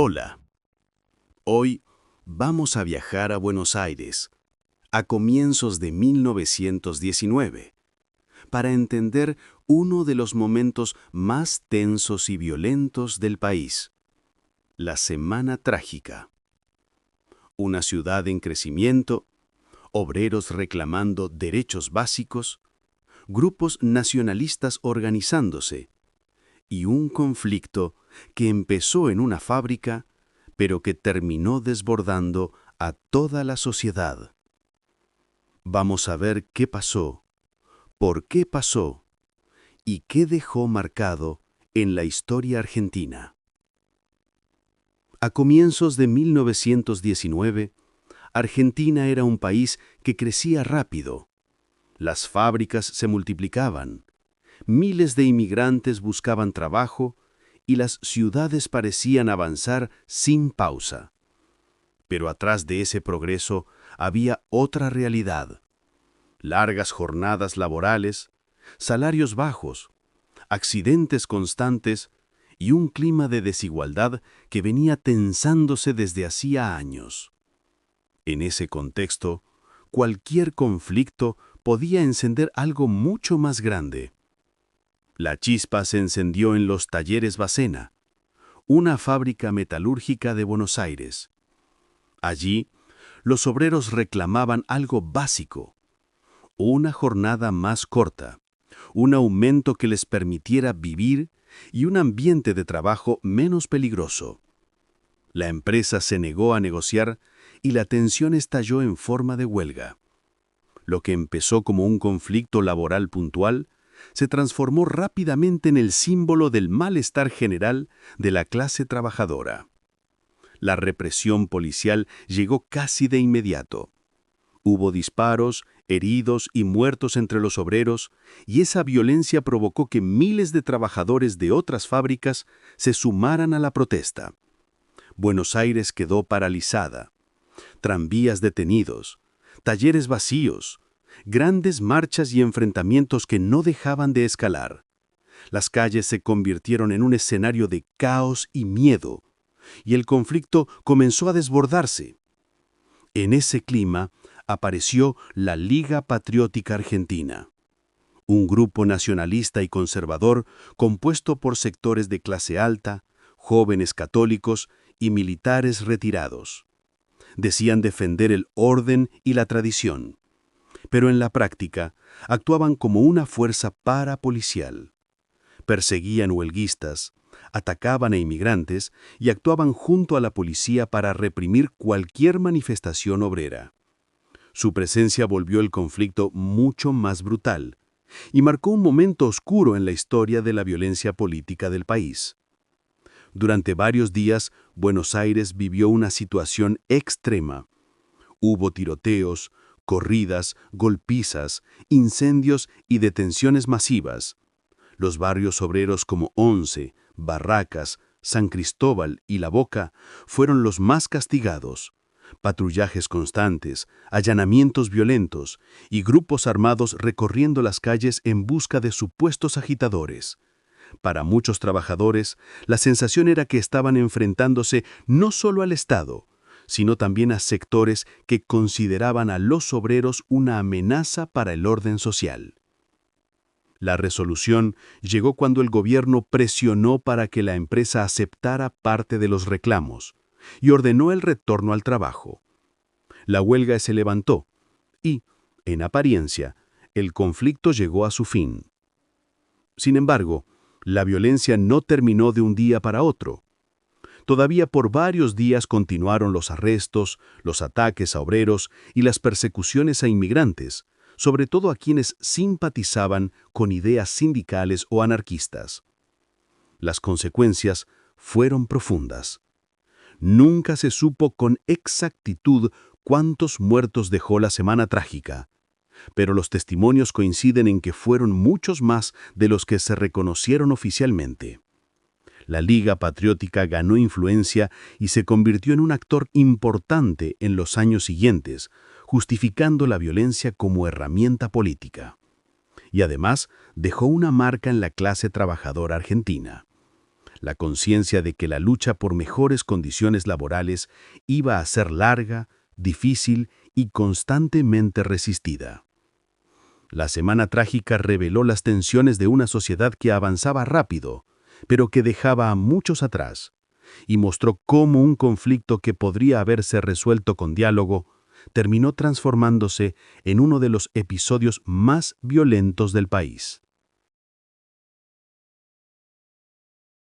Hola, hoy vamos a viajar a Buenos Aires, a comienzos de 1919, para entender uno de los momentos más tensos y violentos del país, la Semana Trágica. Una ciudad en crecimiento, obreros reclamando derechos básicos, grupos nacionalistas organizándose, y un conflicto que empezó en una fábrica, pero que terminó desbordando a toda la sociedad. Vamos a ver qué pasó, por qué pasó y qué dejó marcado en la historia argentina. A comienzos de 1919, Argentina era un país que crecía rápido. Las fábricas se multiplicaban, miles de inmigrantes buscaban trabajo y las ciudades parecían avanzar sin pausa. Pero atrás de ese progreso había otra realidad: largas jornadas laborales, salarios bajos, accidentes constantes y un clima de desigualdad que venía tensándose desde hacía años. En ese contexto, cualquier conflicto podía encender algo mucho más grande. La chispa se encendió en los Talleres Bacena, una fábrica metalúrgica de Buenos Aires. Allí, los obreros reclamaban algo básico: una jornada más corta, un aumento que les permitiera vivir y un ambiente de trabajo menos peligroso. La empresa se negó a negociar y la tensión estalló en forma de huelga. Lo que empezó como un conflicto laboral puntual se transformó rápidamente en el símbolo del malestar general de la clase trabajadora. La represión policial llegó casi de inmediato. Hubo disparos, heridos y muertos entre los obreros, y esa violencia provocó que miles de trabajadores de otras fábricas se sumaran a la protesta. Buenos Aires quedó paralizada. Tranvías detenidos, talleres vacíos, grandes marchas y enfrentamientos que no dejaban de escalar. Las calles se convirtieron en un escenario de caos y miedo, y el conflicto comenzó a desbordarse. En ese clima apareció la Liga Patriótica Argentina, un grupo nacionalista y conservador compuesto por sectores de clase alta, jóvenes católicos y militares retirados. Decían defender el orden y la tradición, pero en la práctica actuaban como una fuerza parapolicial. Perseguían huelguistas, atacaban a inmigrantes y actuaban junto a la policía para reprimir cualquier manifestación obrera. Su presencia volvió el conflicto mucho más brutal y marcó un momento oscuro en la historia de la violencia política del país. Durante varios días, Buenos Aires vivió una situación extrema. Hubo tiroteos, corridas, golpizas, incendios y detenciones masivas. Los barrios obreros como Once, Barracas, San Cristóbal y La Boca fueron los más castigados. Patrullajes constantes, allanamientos violentos y grupos armados recorriendo las calles en busca de supuestos agitadores. Para muchos trabajadores, la sensación era que estaban enfrentándose no solo al Estado, sino también a sectores que consideraban a los obreros una amenaza para el orden social. La resolución llegó cuando el gobierno presionó para que la empresa aceptara parte de los reclamos y ordenó el retorno al trabajo. La huelga se levantó y, en apariencia, el conflicto llegó a su fin. Sin embargo, la violencia no terminó de un día para otro. Todavía por varios días continuaron los arrestos, los ataques a obreros y las persecuciones a inmigrantes, sobre todo a quienes simpatizaban con ideas sindicales o anarquistas. Las consecuencias fueron profundas. Nunca se supo con exactitud cuántos muertos dejó la Semana Trágica, pero los testimonios coinciden en que fueron muchos más de los que se reconocieron oficialmente. La Liga Patriótica ganó influencia y se convirtió en un actor importante en los años siguientes, justificando la violencia como herramienta política. Y además dejó una marca en la clase trabajadora argentina. la conciencia de que la lucha por mejores condiciones laborales iba a ser larga, difícil y constantemente resistida. La Semana Trágica reveló las tensiones de una sociedad que avanzaba rápido, pero que dejaba a muchos atrás, y mostró cómo un conflicto que podría haberse resuelto con diálogo terminó transformándose en uno de los episodios más violentos del país.